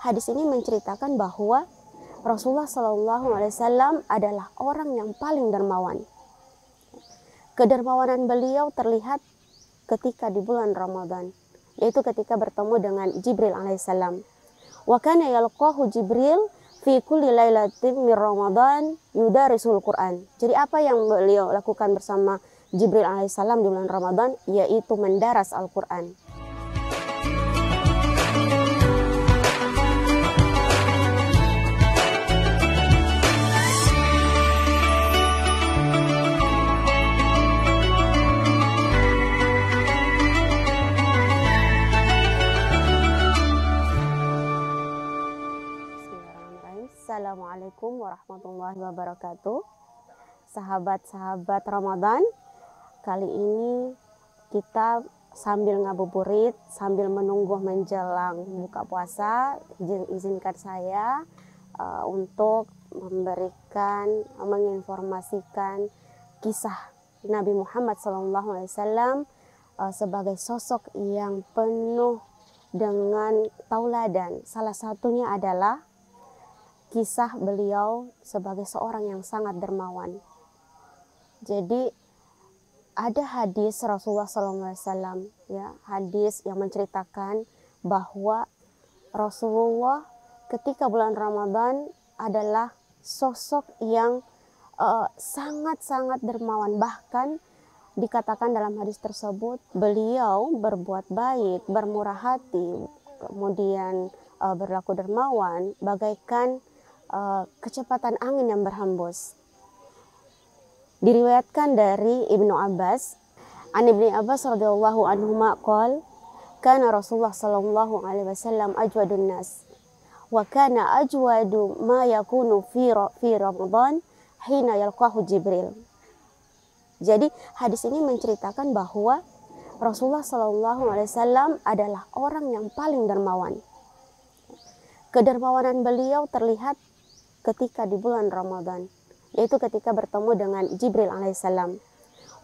hadis ini menceritakan bahwa Rasulullah SAW adalah orang yang paling dermawan. Kedermawanan beliau terlihat ketika di bulan Ramadan, yaitu ketika bertemu dengan Jibril alaihissalam. Wa kana yalqahu Jibril fi kulli lailatin min Ramadan yudarisul Quran. Jadi apa yang beliau lakukan bersama Jibril alaihissalam di bulan Ramadan, yaitu mendaras Al-Quran. Assalamualaikum warahmatullahi wabarakatuh. Sahabat-sahabat Ramadan, kali ini kita sambil ngabuburit, sambil menunggu menjelang buka puasa, izinkan saya untuk menginformasikan kisah Nabi Muhammad SAW sebagai sosok yang penuh dengan tauladan. Salah satunya adalah kisah beliau sebagai seorang yang sangat dermawan. Jadi ada hadis Rasulullah SAW, ya, hadis yang menceritakan bahwa Rasulullah ketika bulan Ramadan adalah sosok yang sangat-sangat dermawan. Bahkan dikatakan dalam hadis tersebut beliau berbuat baik, bermurah hati, kemudian berlaku dermawan bagaikan kecepatan angin yang berhembus. Diriwayatkan dari Ibnu Abbas, Ibnu Abbas radhiyallahu anhuma qala kana Rasulullah sallallahu alaihi wasallam ajwadun nas wa kana ajwadu ma yakunu fi Ramadan hina yalqahu Jibril. Jadi hadis ini menceritakan bahwa Rasulullah sallallahu alaihi wasallam adalah orang yang paling dermawan. Kedermawanan beliau terlihat ketika di bulan Ramadan, yaitu ketika bertemu dengan Jibril alaihissalam.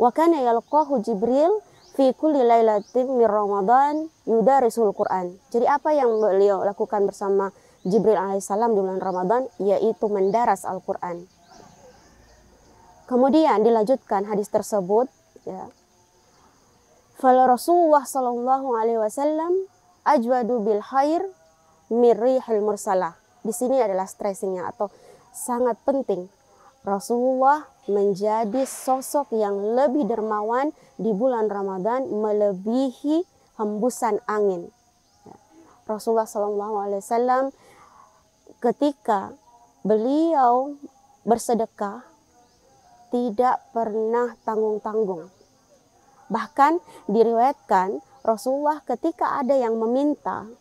Wa kana yalqahu Jibril fi kulli lailatin min Ramadan yudarisul Quran. Jadi apa yang beliau lakukan bersama Jibril alaihissalam di bulan Ramadan, yaitu mendaras Al-Quran. Kemudian dilanjutkan hadis tersebut, ya. Fala Rasulullah sallallahu alaihi wasallam ajwadu bil khair min rihil mursalah. Di sini adalah stressingnya atau sangat penting. Rasulullah menjadi sosok yang lebih dermawan di bulan Ramadan melebihi hembusan angin. Rasulullah SAW ketika beliau bersedekah tidak pernah tanggung-tanggung. Bahkan diriwayatkan Rasulullah ketika ada yang meminta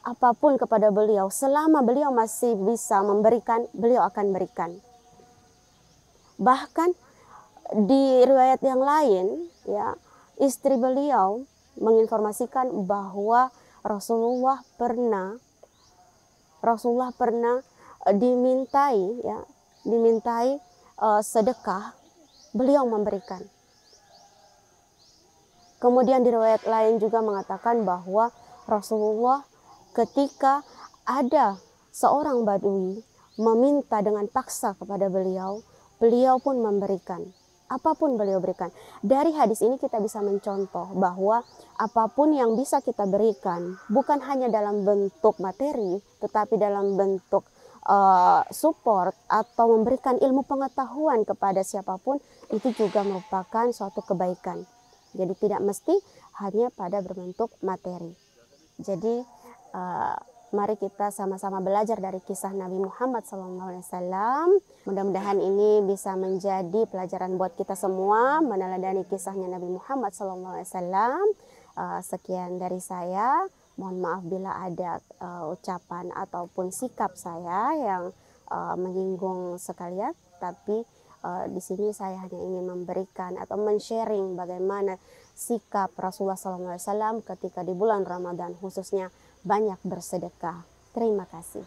apapun kepada beliau, selama beliau masih bisa memberikan, beliau akan berikan. Bahkan di riwayat yang lain, ya, istri beliau menginformasikan bahwa Rasulullah pernah dimintai sedekah, beliau memberikan. Kemudian di riwayat lain juga mengatakan bahwa Rasulullah ketika ada seorang badui meminta dengan paksa kepada beliau, beliau pun memberikan. Apapun beliau berikan. Dari hadis ini kita bisa mencontoh bahwa apapun yang bisa kita berikan, bukan hanya dalam bentuk materi, tetapi dalam bentuk support atau memberikan ilmu pengetahuan kepada siapapun, itu juga merupakan suatu kebaikan. Jadi tidak mesti hanya pada berbentuk materi. Jadi mari kita sama-sama belajar dari kisah Nabi Muhammad SAW. Mudah-mudahan ini bisa menjadi pelajaran buat kita semua, meneladani kisahnya Nabi Muhammad SAW. Sekian dari saya. Mohon maaf bila ada ucapan ataupun sikap saya yang menyinggung sekalian. Tapi di sini saya hanya ingin memberikan atau men-sharing bagaimana sikap Rasulullah SAW ketika di bulan Ramadan, khususnya banyak bersedekah. Terima kasih.